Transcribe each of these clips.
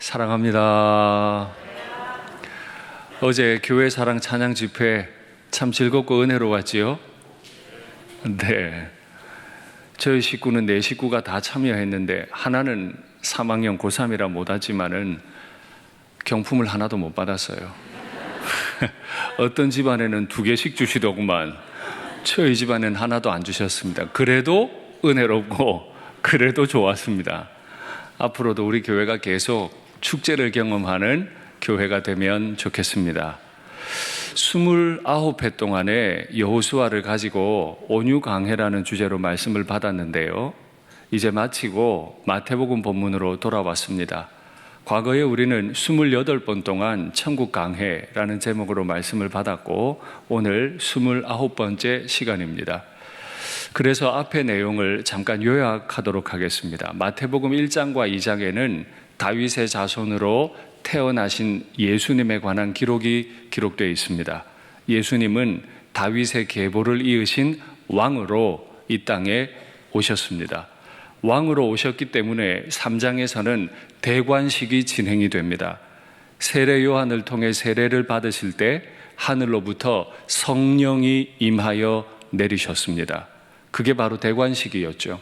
사랑합니다. 어제 교회 사랑 찬양 집회 참 즐겁고 은혜로웠지요? 네. 저희 식구는 네 식구가 다 참여했는데 하나는 3학년 고3이라 못 왔지만은 경품을 하나도 못 받았어요. 어떤 집안에는 2개씩 주시더구만. 저희 집안은 하나도 안 주셨습니다. 그래도 은혜롭고 그래도 좋았습니다. 앞으로도 우리 교회가 계속 축제를 경험하는 교회가 되면 좋겠습니다. 29회 동안에 여호수아를 가지고 온유강해라는 주제로 말씀을 받았는데요. 이제 마치고 마태복음 본문으로 돌아왔습니다. 과거에 우리는 28번 동안 천국강해라는 제목으로 말씀을 받았고 오늘 29번째 시간입니다. 그래서 앞의 내용을 잠깐 요약하도록 하겠습니다. 마태복음 1장과 2장에는 다윗의 자손으로 태어나신 예수님에 관한 기록이 기록되어 있습니다. 예수님은 다윗의 계보를 이으신 왕으로 이 땅에 오셨습니다. 왕으로 오셨기 때문에 3장에서는 대관식이 진행이 됩니다. 세례 요한을 통해 세례를 받으실 때 하늘로부터 성령이 임하여 내리셨습니다. 그게 바로 대관식이었죠.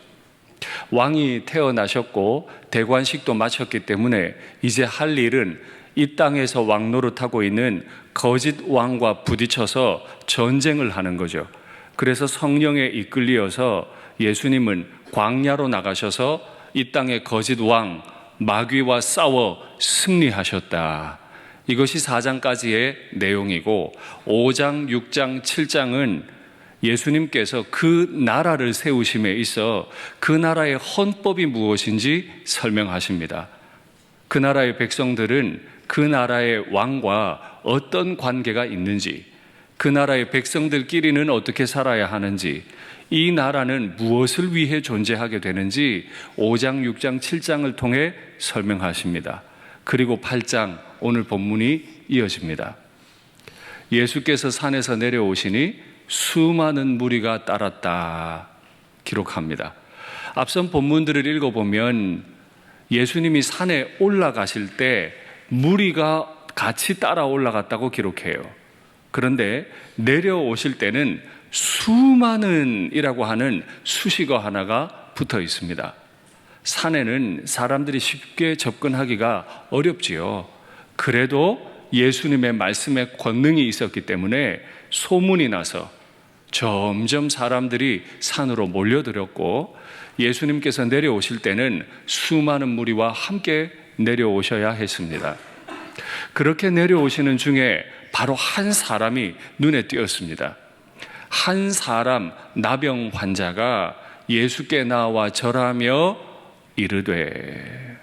왕이 태어나셨고 대관식도 마쳤기 때문에 이제 할 일은 이 땅에서 왕 노릇하고 있는 거짓 왕과 부딪혀서 전쟁을 하는 거죠. 그래서 성령에 이끌려서 예수님은 광야로 나가셔서 이 땅의 거짓 왕 마귀와 싸워 승리하셨다. 이것이 4장까지의 내용이고 5장, 6장, 7장은 예수님께서 그 나라를 세우심에 있어 그 나라의 헌법이 무엇인지 설명하십니다. 그 나라의 백성들은 그 나라의 왕과 어떤 관계가 있는지, 그 나라의 백성들끼리는 어떻게 살아야 하는지, 이 나라는 무엇을 위해 존재하게 되는지 5장, 6장, 7장을 통해 설명하십니다. 그리고 8장, 오늘 본문이 이어집니다. 예수께서 산에서 내려오시니 수많은 무리가 따랐다 기록합니다. 앞선 본문들을 읽어보면 예수님이 산에 올라가실 때 무리가 같이 따라 올라갔다고 기록해요. 그런데 내려오실 때는 수많은이라고 하는 수식어 하나가 붙어 있습니다. 산에는 사람들이 쉽게 접근하기가 어렵지요. 그래도 예수님의 말씀에 권능이 있었기 때문에 소문이 나서 점점 사람들이 산으로 몰려들었고 예수님께서 내려오실 때는 수많은 무리와 함께 내려오셔야 했습니다. 그렇게 내려오시는 중에 바로 한 사람이 눈에 띄었습니다. 한 사람 나병 환자가 예수께 나와 절하며 이르되,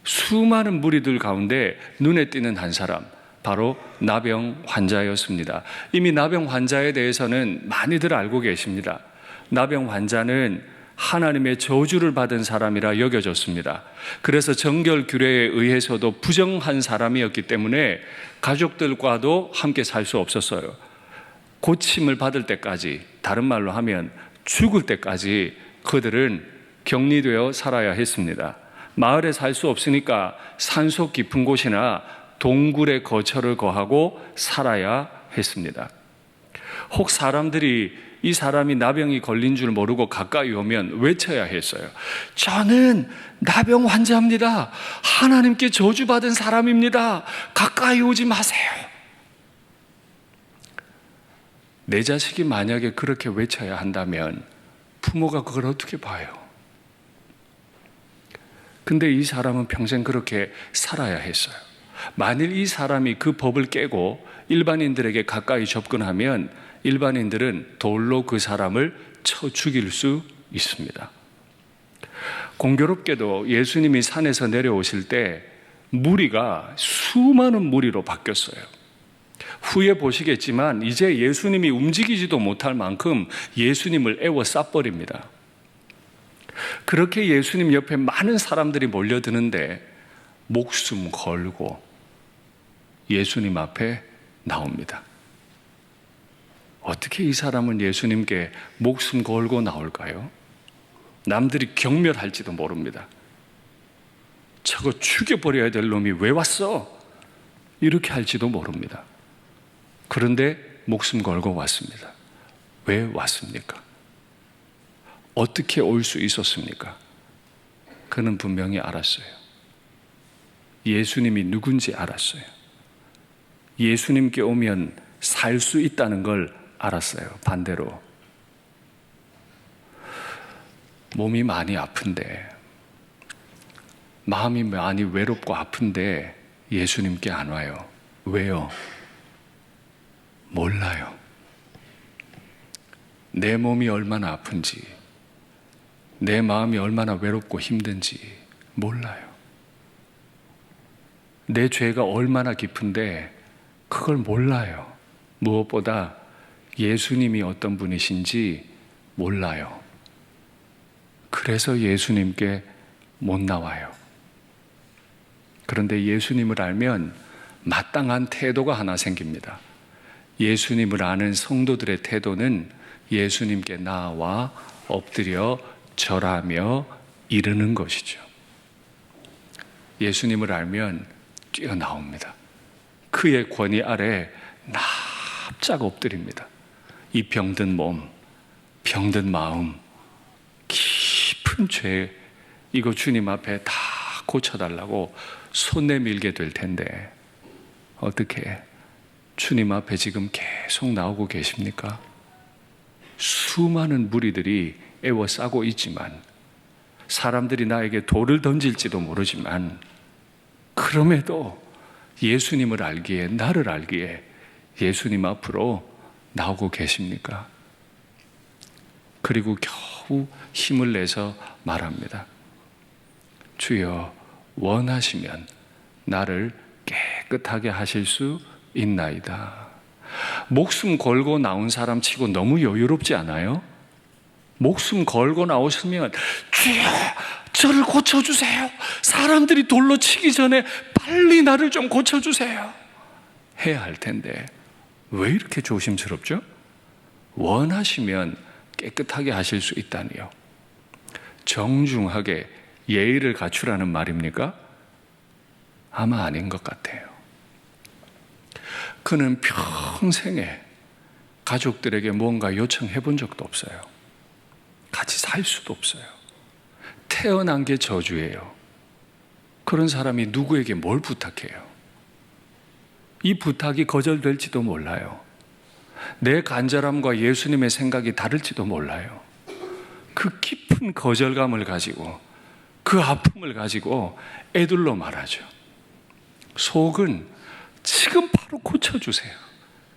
수많은 무리들 가운데 눈에 띄는 한 사람, 바로 나병 환자였습니다. 이미 나병 환자에 대해서는 많이들 알고 계십니다. 나병 환자는 하나님의 저주를 받은 사람이라 여겨졌습니다. 그래서 정결 규례에 의해서도 부정한 사람이었기 때문에 가족들과도 함께 살 수 없었어요. 고침을 받을 때까지, 다른 말로 하면 죽을 때까지 그들은 격리되어 살아야 했습니다. 마을에 살 수 없으니까 산속 깊은 곳이나 동굴에 거처를 거하고 살아야 했습니다. 혹 사람들이 이 사람이 나병이 걸린 줄 모르고 가까이 오면 외쳐야 했어요. 저는 나병 환자입니다. 하나님께 저주받은 사람입니다. 가까이 오지 마세요. 내 자식이 만약에 그렇게 외쳐야 한다면 부모가 그걸 어떻게 봐요? 근데 이 사람은 평생 그렇게 살아야 했어요. 만일 이 사람이 그 법을 깨고 일반인들에게 가까이 접근하면 일반인들은 돌로 그 사람을 쳐 죽일 수 있습니다. 공교롭게도 예수님이 산에서 내려오실 때 무리가 수많은 무리로 바뀌었어요. 후에 보시겠지만 이제 예수님이 움직이지도 못할 만큼 예수님을 에워싸버립니다. 그렇게 예수님 옆에 많은 사람들이 몰려드는데 목숨 걸고 예수님 앞에 나옵니다. 어떻게 이 사람은 예수님께 목숨 걸고 나올까요? 남들이 경멸할지도 모릅니다. 저거 죽여버려야 될 놈이 왜 왔어? 이렇게 할지도 모릅니다. 그런데 목숨 걸고 왔습니다. 왜 왔습니까? 어떻게 올 수 있었습니까? 그는 분명히 알았어요. 예수님이 누군지 알았어요. 예수님께 오면 살 수 있다는 걸 알았어요. 반대로 몸이 많이 아픈데, 마음이 많이 외롭고 아픈데 예수님께 안 와요. 왜요? 몰라요. 내 몸이 얼마나 아픈지, 내 마음이 얼마나 외롭고 힘든지 몰라요. 내 죄가 얼마나 깊은데 그걸 몰라요. 무엇보다 예수님이 어떤 분이신지 몰라요. 그래서 예수님께 못 나와요. 그런데 예수님을 알면 마땅한 태도가 하나 생깁니다. 예수님을 아는 성도들의 태도는 예수님께 나와 엎드려 절하며 이르는 것이죠. 예수님을 알면 뛰어나옵니다. 그의 권위 아래 납작 엎드립니다. 이 병든 몸, 병든 마음, 깊은 죄, 이거 주님 앞에 다 고쳐달라고 손 내밀게 될 텐데 어떻게 주님 앞에 지금 계속 나오고 계십니까? 수많은 무리들이 애워싸고 있지만, 사람들이 나에게 돌을 던질지도 모르지만, 그럼에도 예수님을 알기에, 나를 알기에 예수님 앞으로 나오고 계십니까? 그리고 겨우 힘을 내서 말합니다. 주여, 원하시면 나를 깨끗하게 하실 수 있나이다. 목숨 걸고 나온 사람 치고 너무 여유롭지 않아요? 목숨 걸고 나오시면 주여, 저를 고쳐주세요. 사람들이 돌로 치기 전에 빨리 나를 좀 고쳐주세요 해야 할 텐데 왜 이렇게 조심스럽죠? 원하시면 깨끗하게 하실 수 있다니요. 정중하게 예의를 갖추라는 말입니까? 아마 아닌 것 같아요. 그는 평생에 가족들에게 뭔가 요청해 본 적도 없어요. 같이 살 수도 없어요. 태어난 게 저주예요. 그런 사람이 누구에게 뭘 부탁해요? 이 부탁이 거절될지도 몰라요. 내 간절함과 예수님의 생각이 다를지도 몰라요. 그 깊은 거절감을 가지고, 그 아픔을 가지고 애들로 말하죠. 속은 지금 바로 고쳐주세요.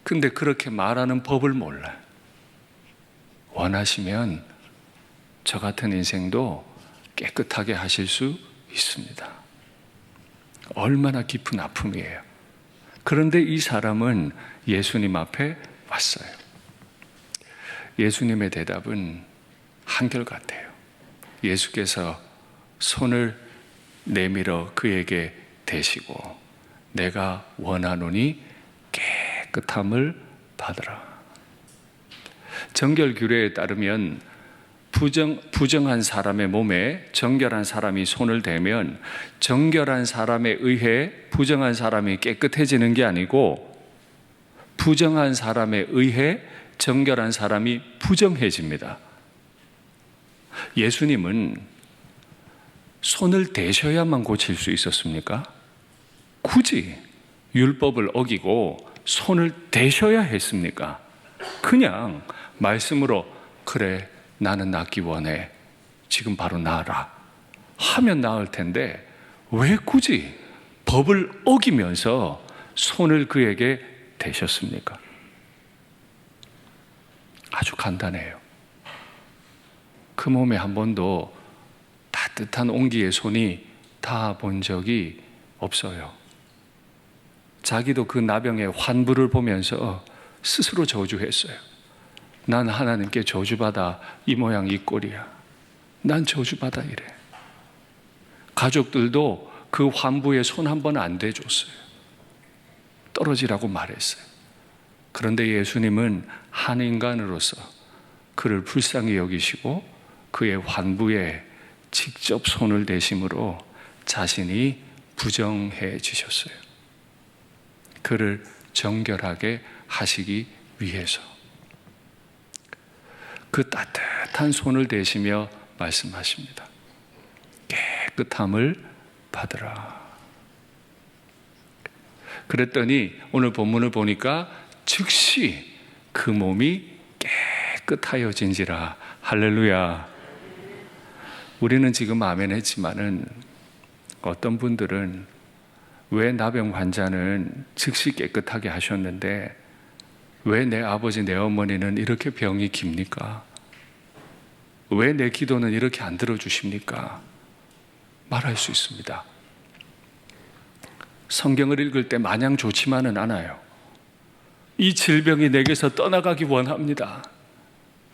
근데 그렇게 말하는 법을 몰라요. 원하시면 저 같은 인생도 깨끗하게 하실 수 있습니다. 얼마나 깊은 아픔이에요. 그런데 이 사람은 예수님 앞에 왔어요. 예수님의 대답은 한결같아요. 예수께서 손을 내밀어 그에게 대시고 내가 원하노니 깨끗함을 받으라. 정결 규례에 따르면 부정한 사람의 몸에 정결한 사람이 손을 대면 정결한 사람에 의해 부정한 사람이 깨끗해지는 게 아니고 부정한 사람에 의해 정결한 사람이 부정해집니다. 예수님은 손을 대셔야만 고칠 수 있었습니까? 굳이 율법을 어기고 손을 대셔야 했습니까? 그냥 말씀으로 그래 나는 낫기 원해 지금 바로 나아라 하면 나을 텐데 왜 굳이 법을 어기면서 손을 그에게 대셨습니까? 아주 간단해요. 그 몸에 한 번도 따뜻한 온기의 손이 닿아 본 적이 없어요. 자기도 그 나병의 환부를 보면서 스스로 저주했어요. 난 하나님께 저주받아 이 모양 이 꼴이야. 난 저주받아 이래. 가족들도 그 환부에 손 한 번 안 대줬어요. 떨어지라고 말했어요. 그런데 예수님은 한 인간으로서 그를 불쌍히 여기시고 그의 환부에 직접 손을 대심으로 자신이 부정해지셨어요. 그를 정결하게 하시기 위해서. 그 따뜻한 손을 대시며 말씀하십니다. 깨끗함을 받으라. 그랬더니 오늘 본문을 보니까 즉시 그 몸이 깨끗하여진지라. 할렐루야. 우리는 지금 아멘 했지만은 어떤 분들은 왜 나병 환자는 즉시 깨끗하게 하셨는데 왜 내 아버지 내 어머니는 이렇게 병이 깁니까? 왜 내 기도는 이렇게 안 들어주십니까? 말할 수 있습니다. 성경을 읽을 때 마냥 좋지만은 않아요. 이 질병이 내게서 떠나가기 원합니다.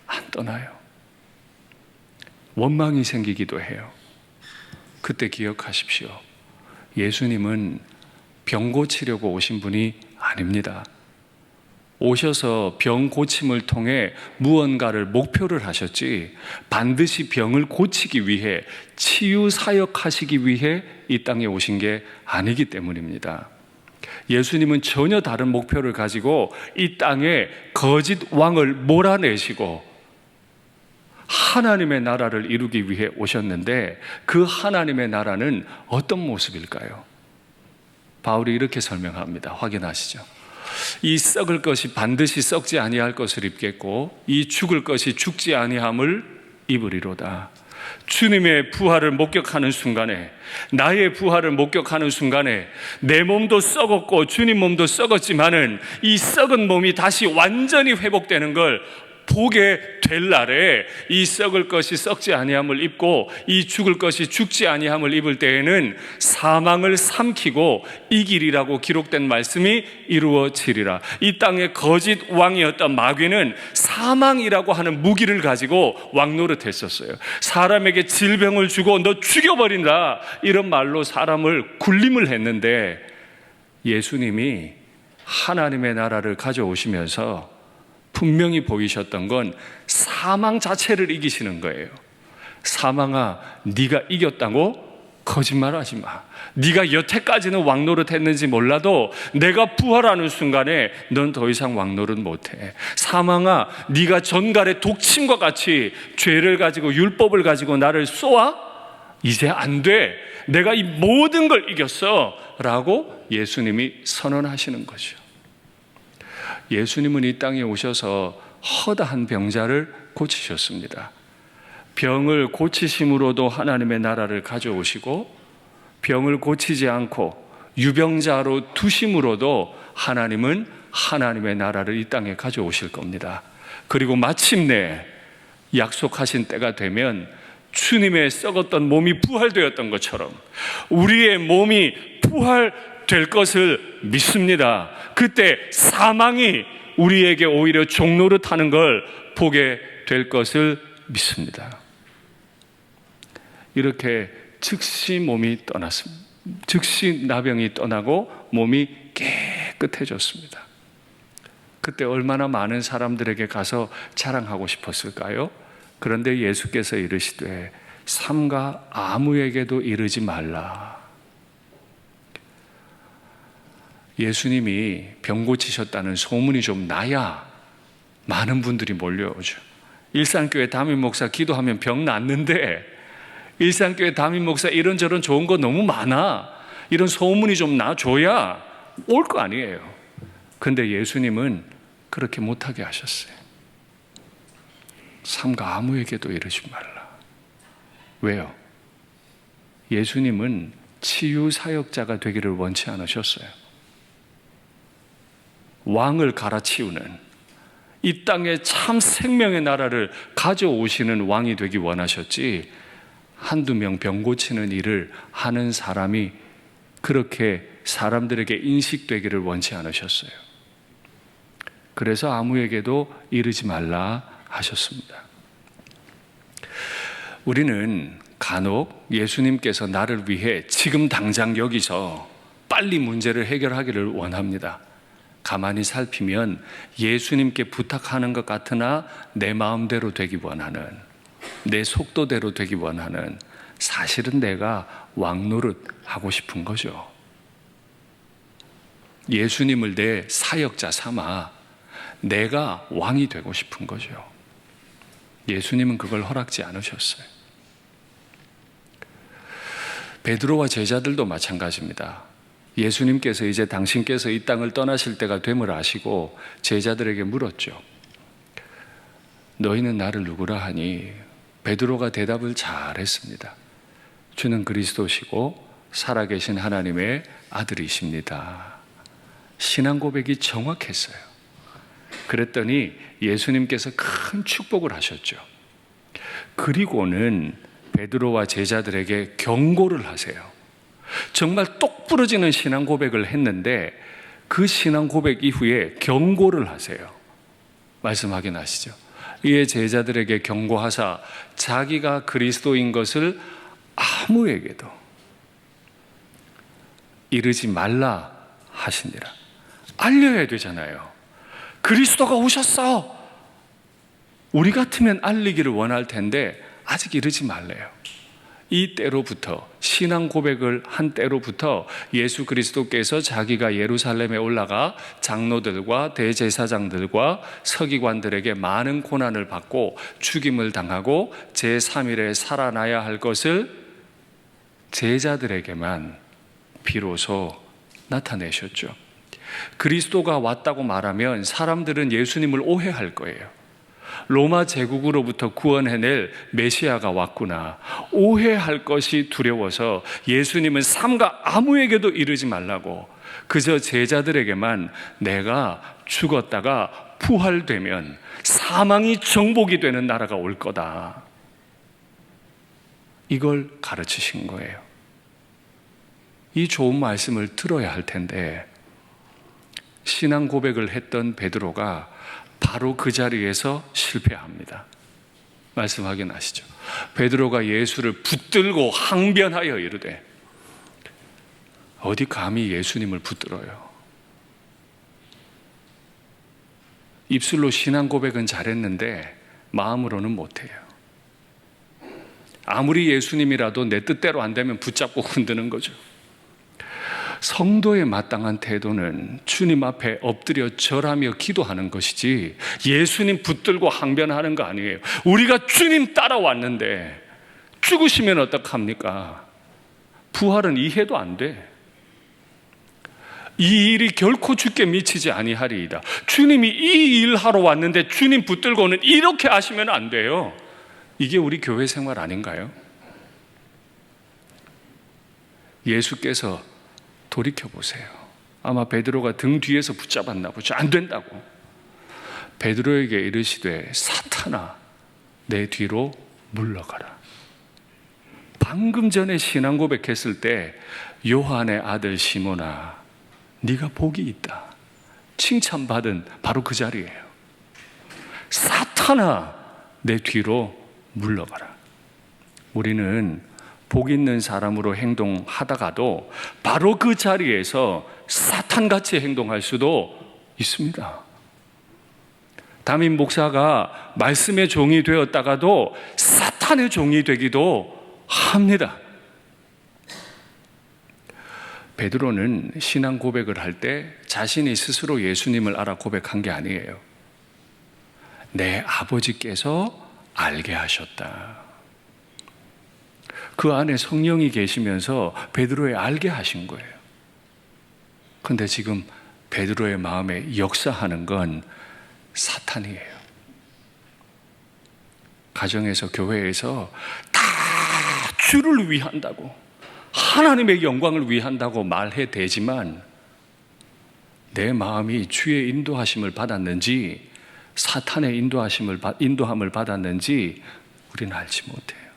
안 떠나요. 원망이 생기기도 해요. 그때 기억하십시오. 예수님은 병 고치려고 오신 분이 아닙니다. 오셔서 병 고침을 통해 무언가를 목표를 하셨지 반드시 병을 고치기 위해 치유 사역하시기 위해 이 땅에 오신 게 아니기 때문입니다. 예수님은 전혀 다른 목표를 가지고 이 땅에 거짓 왕을 몰아내시고 하나님의 나라를 이루기 위해 오셨는데 그 하나님의 나라는 어떤 모습일까요? 바울이 이렇게 설명합니다. 확인하시죠. 이 썩을 것이 반드시 썩지 아니할 것을 입겠고 이 죽을 것이 죽지 아니함을 입으리로다. 주님의 부활을 목격하는 순간에, 나의 부활을 목격하는 순간에 내 몸도 썩었고 주님 몸도 썩었지만은 이 썩은 몸이 다시 완전히 회복되는 걸 보게 될 날에 이 썩을 것이 썩지 아니함을 입고 이 죽을 것이 죽지 아니함을 입을 때에는 사망을 삼키고 이기리라고 기록된 말씀이 이루어지리라. 이 땅의 거짓 왕이었던 마귀는 사망이라고 하는 무기를 가지고 왕노릇했었어요. 사람에게 질병을 주고 너 죽여버린다 이런 말로 사람을 굴림을 했는데 예수님이 하나님의 나라를 가져오시면서 분명히 보이셨던 건 사망 자체를 이기시는 거예요. 사망아, 네가 이겼다고 거짓말하지 마. 네가 여태까지는 왕노릇 했는지 몰라도 내가 부활하는 순간에 넌 더 이상 왕노릇 못해. 사망아, 네가 전갈의 독침과 같이 죄를 가지고 율법을 가지고 나를 쏘아? 이제 안 돼. 내가 이 모든 걸 이겼어 라고 예수님이 선언하시는 거죠. 예수님은 이 땅에 오셔서 허다한 병자를 고치셨습니다. 병을 고치심으로도 하나님의 나라를 가져오시고 병을 고치지 않고 유병자로 두심으로도 하나님은 하나님의 나라를 이 땅에 가져오실 겁니다. 그리고 마침내 약속하신 때가 되면 주님의 썩었던 몸이 부활되었던 것처럼 우리의 몸이 부활될 것을 믿습니다. 그때 사망이 우리에게 오히려 종노릇하는 걸 보게 될 것을 믿습니다. 이렇게 즉시 몸이 떠났습니다. 즉시 나병이 떠나고 몸이 깨끗해졌습니다. 그때 얼마나 많은 사람들에게 가서 자랑하고 싶었을까요? 그런데 예수께서 이르시되 삼가 아무에게도 이르지 말라. 예수님이 병 고치셨다는 소문이 좀 나야 많은 분들이 몰려오죠. 일산교회 담임 목사 기도하면 병 낫는데 일산교회 담임 목사 이런저런 좋은 거 너무 많아. 이런 소문이 좀 나줘야 올 거 아니에요. 그런데 예수님은 그렇게 못하게 하셨어요. 삼가 아무에게도 이르지 말라. 왜요? 예수님은 치유 사역자가 되기를 원치 않으셨어요. 왕을 갈아치우는 이 땅에 참 생명의 나라를 가져오시는 왕이 되기 원하셨지 한두 명 병 고치는 일을 하는 사람이 그렇게 사람들에게 인식되기를 원치 않으셨어요. 그래서 아무에게도 이르지 말라 하셨습니다. 우리는 간혹 예수님께서 나를 위해 지금 당장 여기서 빨리 문제를 해결하기를 원합니다. 가만히 살피면 예수님께 부탁하는 것 같으나 내 마음대로 되기 원하는, 내 속도대로 되기 원하는, 사실은 내가 왕노릇 하고 싶은 거죠. 예수님을 내 사역자 삼아 내가 왕이 되고 싶은 거죠. 예수님은 그걸 허락지 않으셨어요. 베드로와 제자들도 마찬가지입니다. 예수님께서 이제 당신께서 이 땅을 떠나실 때가 됨을 아시고 제자들에게 물었죠. 너희는 나를 누구라 하니? 베드로가 대답을 잘했습니다. 주는 그리스도시고 살아계신 하나님의 아들이십니다. 신앙 고백이 정확했어요. 그랬더니 예수님께서 큰 축복을 하셨죠. 그리고는 베드로와 제자들에게 경고를 하세요. 정말 똑 부러지는 신앙 고백을 했는데 그 신앙 고백 이후에 경고를 하세요. 말씀 확인하시죠. 이에 제자들에게 경고하사 자기가 그리스도인 것을 아무에게도 이르지 말라 하시니라. 알려야 되잖아요. 그리스도가 오셨어. 우리 같으면 알리기를 원할 텐데 아직 이르지 말래요. 이 때로부터, 신앙 고백을 한 때로부터 예수 그리스도께서 자기가 예루살렘에 올라가 장로들과 대제사장들과 서기관들에게 많은 고난을 받고 죽임을 당하고 제3일에 살아나야 할 것을 제자들에게만 비로소 나타내셨죠. 그리스도가 왔다고 말하면 사람들은 예수님을 오해할 거예요. 로마 제국으로부터 구원해낼 메시아가 왔구나. 오해할 것이 두려워서 예수님은 삼가 아무에게도 이르지 말라고 그저 제자들에게만 내가 죽었다가 부활되면 사망이 정복이 되는 나라가 올 거다. 이걸 가르치신 거예요. 이 좋은 말씀을 들어야 할 텐데 신앙 고백을 했던 베드로가 바로 그 자리에서 실패합니다. 말씀 확인하시죠. 베드로가 예수를 붙들고 항변하여 이르되 어디 감히 예수님을 붙들어요. 입술로 신앙 고백은 잘했는데 마음으로는 못해요. 아무리 예수님이라도 내 뜻대로 안 되면 붙잡고 흔드는 거죠. 성도의 마땅한 태도는 주님 앞에 엎드려 절하며 기도하는 것이지 예수님 붙들고 항변하는 거 아니에요. 우리가 주님 따라왔는데 죽으시면 어떡합니까? 부활은 이해도 안 돼. 이 일이 결코 주께 미치지 아니하리이다. 주님이 이 일 하러 왔는데 주님 붙들고는 이렇게 하시면 안 돼요. 이게 우리 교회 생활 아닌가요? 예수께서 돌이켜보세요. 아마 베드로가 등 뒤에서 붙잡았나 보죠. 안 된다고. 베드로에게 이르시되 사탄아 내 뒤로 물러가라. 방금 전에 신앙 고백했을 때 요한의 아들 시몬아 네가 복이 있다. 칭찬받은 바로 그 자리예요. 사탄아 내 뒤로 물러가라. 우리는 복 있는 사람으로 행동하다가도 바로 그 자리에서 사탄같이 행동할 수도 있습니다. 담임 목사가 말씀의 종이 되었다가도 사탄의 종이 되기도 합니다. 베드로는 신앙 고백을 할 때 자신이 스스로 예수님을 알아 고백한 게 아니에요. 내 아버지께서 알게 하셨다. 그 안에 성령이 계시면서 베드로에 알게 하신 거예요. 그런데 지금 베드로의 마음에 역사하는 건 사탄이에요. 가정에서 교회에서 다 주를 위한다고 하나님의 영광을 위한다고 말해 대지만 내 마음이 주의 인도하심을 받았는지 사탄의 인도함을 받았는지 우리는 알지 못해요.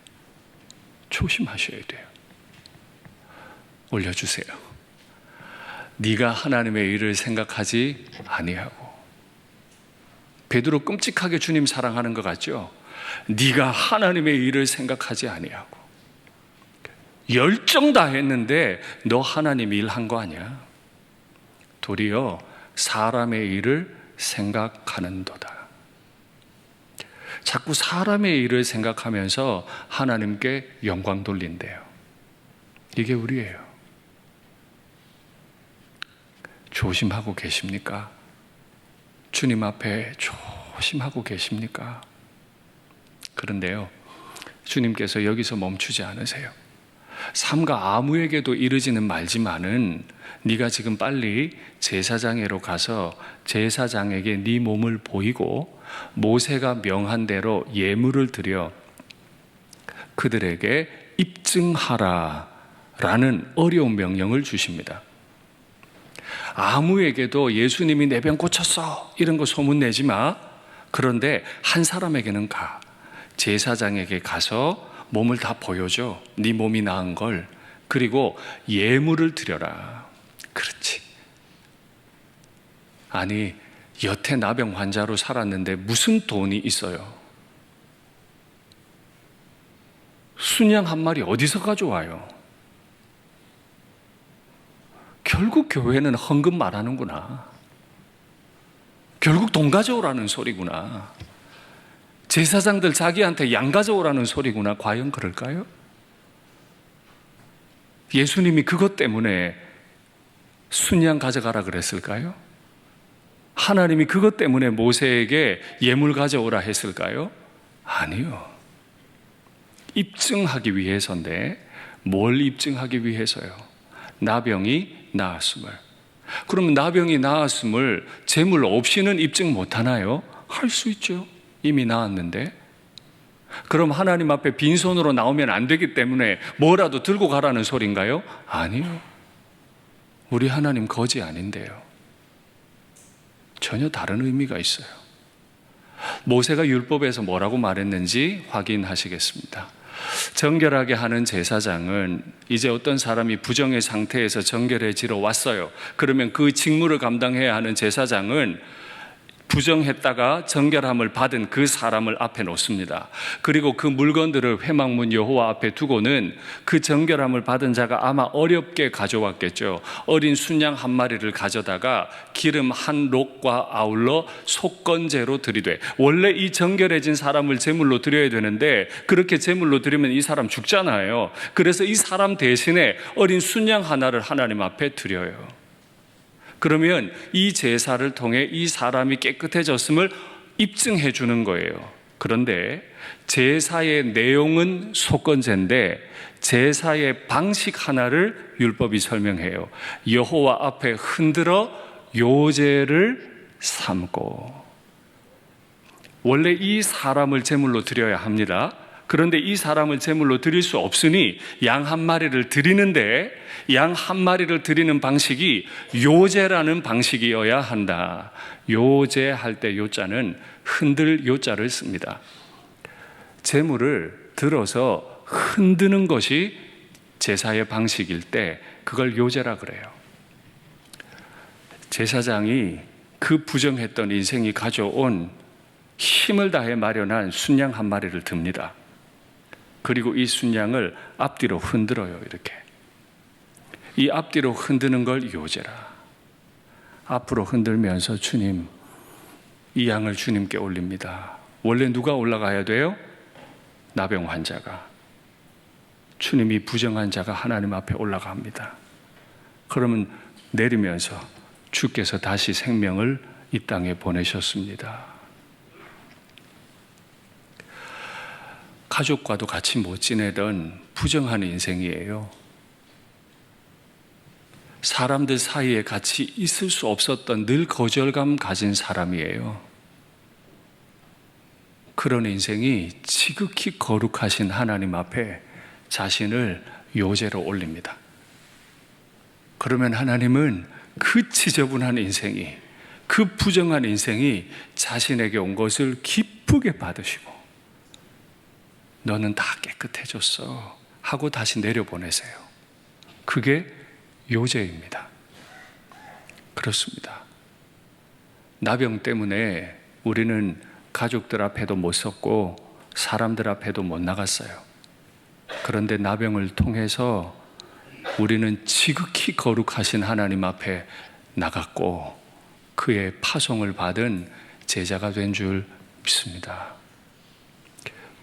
조심하셔야 돼요. 올려주세요. 네가 하나님의 일을 생각하지 아니하고. 베드로 끔찍하게 주님 사랑하는 것 같죠? 네가 하나님의 일을 생각하지 아니하고. 열정 다 했는데 너 하나님 일한 거 아니야. 도리어 사람의 일을 생각하는도다. 자꾸 사람의 일을 생각하면서 하나님께 영광 돌린대요. 이게 우리예요. 조심하고 계십니까? 주님 앞에 조심하고 계십니까? 그런데요, 주님께서 여기서 멈추지 않으세요. 삼가 아무에게도 이르지는 말지만은 네가 지금 빨리 제사장에로 가서 제사장에게 네 몸을 보이고 모세가 명한 대로 예물을 드려 그들에게 입증하라 라는 어려운 명령을 주십니다. 아무에게도 예수님이 내 병 고쳤어 이런 거 소문내지 마. 그런데 한 사람에게는 가. 제사장에게 가서 몸을 다 보여줘. 네 몸이 나은 걸. 그리고 예물을 드려라. 그렇지. 아니, 여태 나병 환자로 살았는데 무슨 돈이 있어요? 순양 한 마리 어디서 가져와요? 결국 교회는 헌금 말하는구나. 결국 돈 가져오라는 소리구나. 제사장들 자기한테 양 가져오라는 소리구나. 과연 그럴까요? 예수님이 그것 때문에 순양 가져가라 그랬을까요? 하나님이 그것 때문에 모세에게 예물 가져오라 했을까요? 아니요. 입증하기 위해서인데 뭘 입증하기 위해서요? 나병이 나았음을. 그러면 나병이 나았음을 제물 없이는 입증 못하나요? 할 수 있죠. 이미 나았는데. 그럼 하나님 앞에 빈손으로 나오면 안 되기 때문에 뭐라도 들고 가라는 소린가요? 아니요. 우리 하나님 거지 아닌데요. 전혀 다른 의미가 있어요. 모세가 율법에서 뭐라고 말했는지 확인하시겠습니다. 정결하게 하는 제사장은 이제 어떤 사람이 부정의 상태에서 정결해지러 왔어요. 그러면 그 직무를 감당해야 하는 제사장은 부정했다가 정결함을 받은 그 사람을 앞에 놓습니다. 그리고 그 물건들을 회막문 여호와 앞에 두고는 그 정결함을 받은 자가 아마 어렵게 가져왔겠죠. 어린 순양 한 마리를 가져다가 기름 한 록과 아울러 속건제로 드리되, 원래 이 정결해진 사람을 제물로 드려야 되는데 그렇게 제물로 드리면 이 사람 죽잖아요. 그래서 이 사람 대신에 어린 순양 하나를 하나님 앞에 드려요. 그러면 이 제사를 통해 이 사람이 깨끗해졌음을 입증해 주는 거예요. 그런데 제사의 내용은 속건제인데 제사의 방식 하나를 율법이 설명해요. 여호와 앞에 흔들어 요제를 삼고. 원래 이 사람을 제물로 드려야 합니다. 그런데 이 사람을 제물로 드릴 수 없으니 양 한 마리를 드리는데, 양 한 마리를 드리는 방식이 요제라는 방식이어야 한다. 요제할 때 요자는 흔들 요자를 씁니다. 제물을 들어서 흔드는 것이 제사의 방식일 때 그걸 요제라 그래요. 제사장이 그 부정했던 인생이 가져온 힘을 다해 마련한 순양 한 마리를 듭니다. 그리고 이 순양을 앞뒤로 흔들어요. 이렇게. 이 앞뒤로 흔드는 걸 요제라. 앞으로 흔들면서 주님, 이 양을 주님께 올립니다. 원래 누가 올라가야 돼요? 나병 환자가. 주님이 부정한 자가 하나님 앞에 올라갑니다. 그러면 내리면서 주께서 다시 생명을 이 땅에 보내셨습니다. 가족과도 같이 못 지내던 부정한 인생이에요. 사람들 사이에 같이 있을 수 없었던 늘 거절감 가진 사람이에요. 그런 인생이 지극히 거룩하신 하나님 앞에 자신을 요제로 올립니다. 그러면 하나님은 그 지저분한 인생이, 그 부정한 인생이 자신에게 온 것을 기쁘게 받으시고 너는 다 깨끗해졌어 하고 다시 내려보내세요. 그게 요제입니다. 그렇습니다. 나병 때문에 우리는 가족들 앞에도 못 섰고 사람들 앞에도 못 나갔어요. 그런데 나병을 통해서 우리는 지극히 거룩하신 하나님 앞에 나갔고 그의 파송을 받은 제자가 된 줄 믿습니다.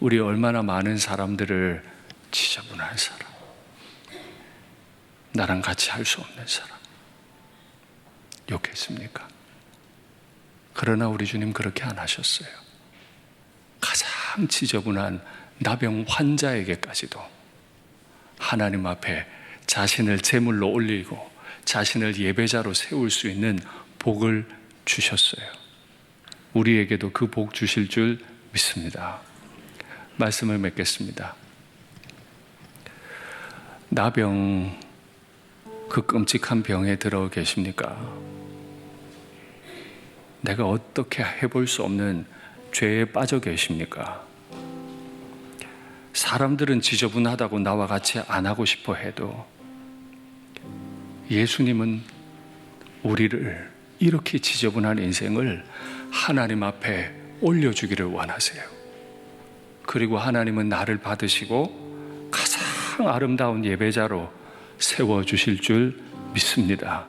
우리 얼마나 많은 사람들을 지저분한 사람, 나랑 같이 할 수 없는 사람 욕했습니까? 그러나 우리 주님 그렇게 안 하셨어요. 가장 지저분한 나병 환자에게까지도 하나님 앞에 자신을 제물로 올리고 자신을 예배자로 세울 수 있는 복을 주셨어요. 우리에게도 그 복 주실 줄 믿습니다. 말씀을 맺겠습니다. 나병, 그 끔찍한 병에 들어 계십니까? 내가 어떻게 해볼 수 없는 죄에 빠져 계십니까? 사람들은 지저분하다고 나와 같이 안 하고 싶어 해도 예수님은 우리를 이렇게 지저분한 인생을 하나님 앞에 올려주기를 원하세요. 그리고 하나님은 나를 받으시고 가장 아름다운 예배자로 세워주실 줄 믿습니다.